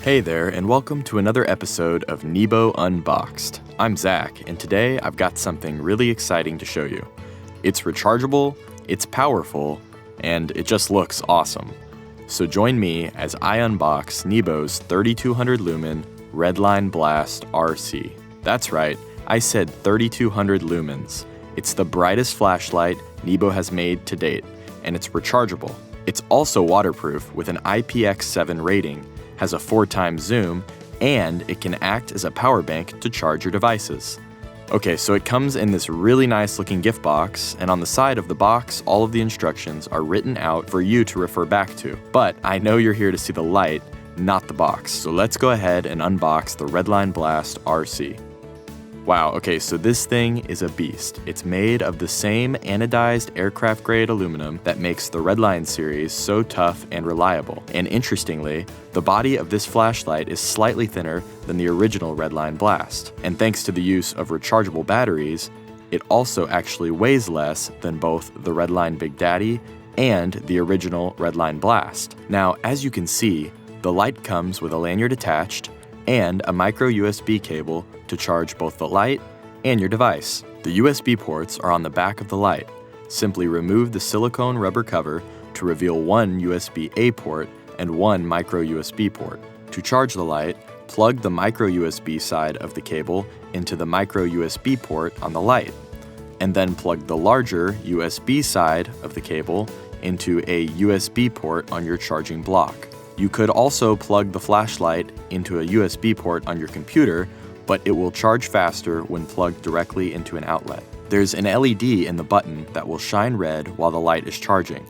Hey there, and welcome to another episode of NEBO Unboxed. I'm Zach, and today I've got something really exciting to show you. It's rechargeable, it's powerful, and it just looks awesome. So join me as I unbox NEBO's 3200 lumen REDLINE BLAST RC. That's right, I said 3200 lumens. It's the brightest flashlight NEBO has made to date, and it's rechargeable. It's also waterproof with an IPX7 rating, has a 4x zoom, and it can act as a power bank to charge your devices. Okay, so it comes in this really nice looking gift box, and on the side of the box, all of the instructions are written out for you to refer back to. But I know you're here to see the light, not the box, so let's go ahead and unbox the REDLINE BLAST RC. Wow, okay, so this thing is a beast. It's made of the same anodized aircraft-grade aluminum that makes the REDLINE series so tough and reliable. And interestingly, the body of this flashlight is slightly thinner than the original REDLINE Blast. And thanks to the use of rechargeable batteries, it also actually weighs less than both the REDLINE Big Daddy and the original REDLINE Blast. Now, as you can see, the light comes with a lanyard attached and a micro USB cable to charge both the light and your device. The USB ports are on the back of the light. Simply remove the silicone rubber cover to reveal one USB-A port and one micro USB port. To charge the light, plug the micro USB side of the cable into the micro USB port on the light, and then plug the larger USB side of the cable into a USB port on your charging block. You could also plug the flashlight into a USB port on your computer, but it will charge faster when plugged directly into an outlet. There's an LED in the button that will shine red while the light is charging,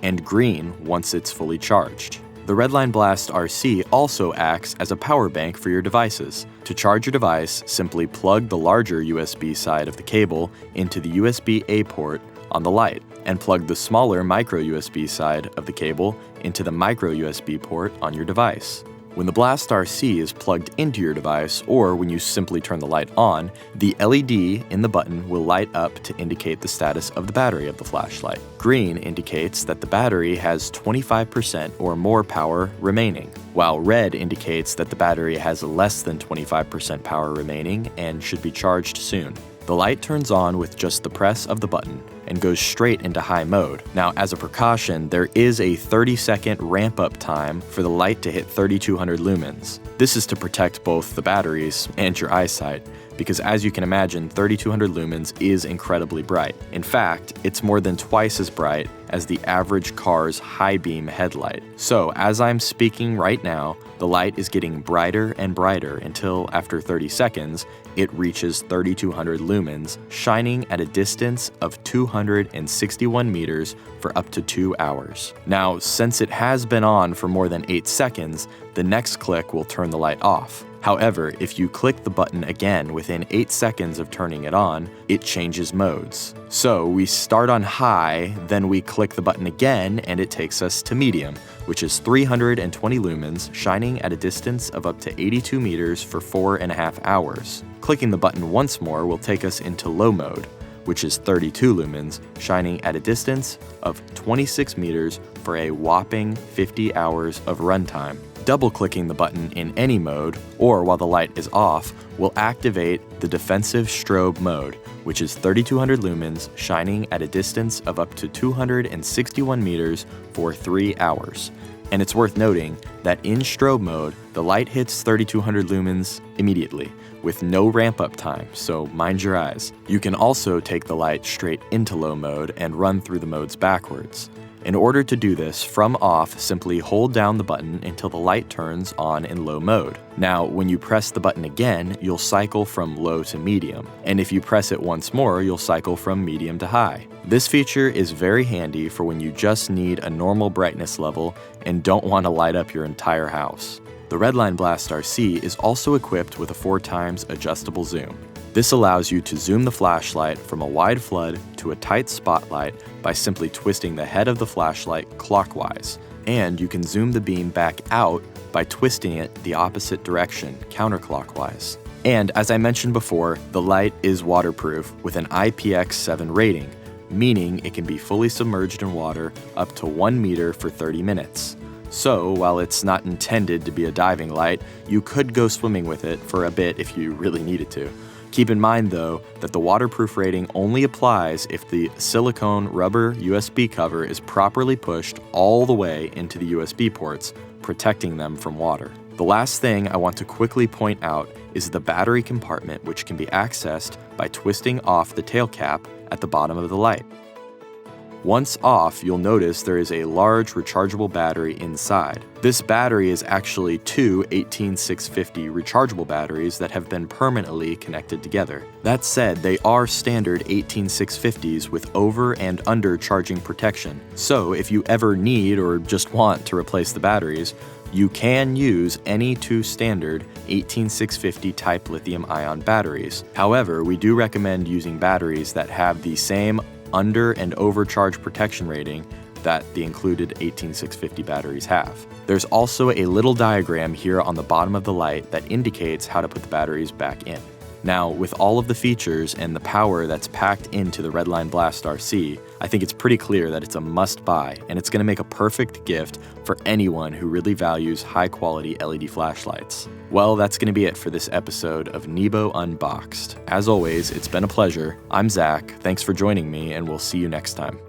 and green once it's fully charged. The REDLINE BLAST RC also acts as a power bank for your devices. To charge your device, simply plug the larger USB side of the cable into the USB-A port on the light, and plug the smaller micro USB side of the cable into the micro USB port on your device. When the Blast RC is plugged into your device, or when you simply turn the light on, the LED in the button will light up to indicate the status of the battery of the flashlight. Green indicates that the battery has 25% or more power remaining, while red indicates that the battery has less than 25% power remaining and should be charged soon. The light turns on with just the press of the button and goes straight into high mode. Now, as a precaution, there is a 30-second ramp-up time for the light to hit 3200 lumens. This is to protect both the batteries and your eyesight, because as you can imagine, 3200 lumens is incredibly bright. In fact, it's more than twice as bright as the average car's high beam headlight. So, as I'm speaking right now, the light is getting brighter and brighter until, after 30 seconds, it reaches 3200 lumens, shining at a distance of 261 meters for up to 2 hours. Now, since it has been on for more than 8 seconds, the next click will turn the light off. However, if you click the button again within 8 seconds of turning it on, it changes modes. So we start on high, then we click the button again, and it takes us to medium, which is 320 lumens, shining at a distance of up to 82 meters for 4.5 hours. Clicking the button once more will take us into low mode, which is 32 lumens, shining at a distance of 26 meters for a whopping 50 hours of runtime. Double-clicking the button in any mode, or while the light is off, will activate the defensive strobe mode, which is 3200 lumens, shining at a distance of up to 261 meters for 3 hours. And it's worth noting that in strobe mode, the light hits 3200 lumens immediately, with no ramp-up time, so mind your eyes. You can also take the light straight into low mode and run through the modes backwards. In order to do this, from off, simply hold down the button until the light turns on in low mode. Now, when you press the button again, you'll cycle from low to medium, and if you press it once more, you'll cycle from medium to high. This feature is very handy for when you just need a normal brightness level and don't want to light up your entire house. The REDLINE BLAST RC is also equipped with a 4x adjustable zoom. This allows you to zoom the flashlight from a wide flood to a tight spotlight by simply twisting the head of the flashlight clockwise, and you can zoom the beam back out by twisting it the opposite direction, counterclockwise. And as I mentioned before, the light is waterproof with an IPX7 rating, meaning it can be fully submerged in water up to 1 meter for 30 minutes. So while it's not intended to be a diving light, you could go swimming with it for a bit if you really needed to. Keep in mind, though, that the waterproof rating only applies if the silicone rubber USB cover is properly pushed all the way into the USB ports, protecting them from water. The last thing I want to quickly point out is the battery compartment, which can be accessed by twisting off the tail cap at the bottom of the light. Once off, you'll notice there is a large rechargeable battery inside. This battery is actually two 18650 rechargeable batteries that have been permanently connected together. That said, they are standard 18650s with over and under charging protection. So if you ever need or just want to replace the batteries, you can use any two standard 18650 type lithium-ion batteries. However, we do recommend using batteries that have the same under and overcharge protection rating that the included 18650 batteries have. There's also a little diagram here on the bottom of the light that indicates how to put the batteries back in. Now, with all of the features and the power that's packed into the REDLINE BLAST RC, I think it's pretty clear that it's a must-buy, and it's going to make a perfect gift for anyone who really values high-quality LED flashlights. Well, that's going to be it for this episode of NEBO Unboxed. As always, it's been a pleasure. I'm Zach. Thanks for joining me, and we'll see you next time.